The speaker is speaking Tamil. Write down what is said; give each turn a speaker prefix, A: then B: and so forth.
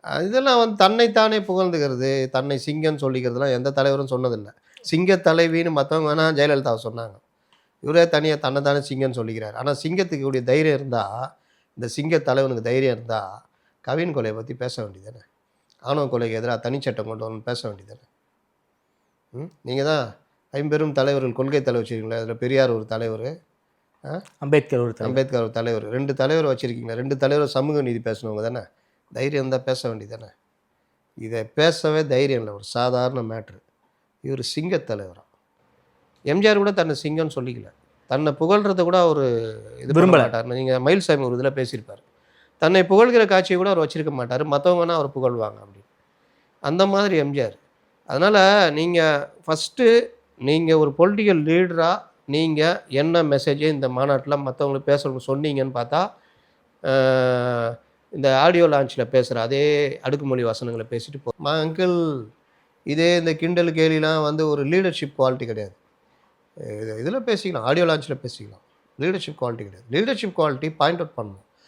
A: இதெல்லாம் வந்து தன்னைத்தானே புகழ்ந்துக்கிறது, தன்னை சிங்கம்ன்னு சொல்லிக்கிறதுலாம் எந்த தலைவரும் சொன்னதில்ல. சிங்க தலைவின்னு மத்தவங்க வேணா ஜெயலலிதாவ சொன்னாங்க. இவரே தனியா தன்ன தானே சிங்கம்ன்னு சொல்லிக்கிறாரு. ஆனா சிங்கத்துக்கு கூடிய தைரியம் இருந்தா, இந்த சிங்க தலைவனுக்கு தைரியம் இருந்தா, கவின் கொலைய பத்தி பேச வேண்டியது தானே. ஆணவ கொலைக்கு எதிரா தனிச்சட்டம் கொண்டு வரணும்னு பேச வேண்டியது தானே. நீங்க தான் ஐம்பெரும் தலைவர்கள் கொள்கை தலைவர் வச்சிருக்கீங்களா? அதில பெரியார் ஒரு தலைவரு, அ
B: அம்பேத்கர் ஒரு தலைவர்.
A: அம்பேத்கர் ஒரு தலைவர். 2 தலைவர் வச்சிருக்கீங்களா? 2 தலைவரும் சமூக நீதி பேசினவங்க தானே. தைரியம் இருந்தா பேச வேண்டியது தானே. இத பேசவே தைரியம் இல்ல. ஒரு சாதாரண மேட்ரு. இவரு சிங்க தலைவரா. எம்ஜிஆர் கூட தன்னை சிங்கம்னு சொல்லிக்கல. தன்னை புகழ்றத கூட அவரு இது பண்ண
B: விரும்பல.
A: மாட்டார். நீங்க மயில்சாமி ஒரு இதில பேசியிருப்பாரு. தன்னை புகழ்கிற காட்சிய கூட அவர் வச்சிருக்க மாட்டாரு. மத்தவங்க வேணா அவர புகழ்வாங்க அப்படின்னு. அந்த மாதிரி எம்ஜிஆர். அதனால நீங்க ஃபர்ஸ்ட்டு நீங்க ஒரு பொலிட்டிக்கல் லீடரா நீங்க என்ன மெசேஜ் இந்த மாநாட்டில மத்தவங்களுக்கு பேசணும்னு சொன்னீங்கன்னு பார்த்தா, அ இந்த ஆடியோ லான்ச்ல பேசுற அதே அடுக்குமொழி வசனங்கள பேசிட்டு அங்கிள் இதே இந்த கிண்டல் கேலிலாம் வந்து ஒரு லீடர்ஷிப் குவாலிட்டி கிடையாது. இதில பேசிக்கலாம். ஆடியோ லான்ச்ல பேசிக்கலாம். லீடர்ஷிப் குவாலிட்டி கிடையாது. லீடர்ஷிப் குவாலிட்டி பாயிண்ட் அவுட் பண்ணணும்.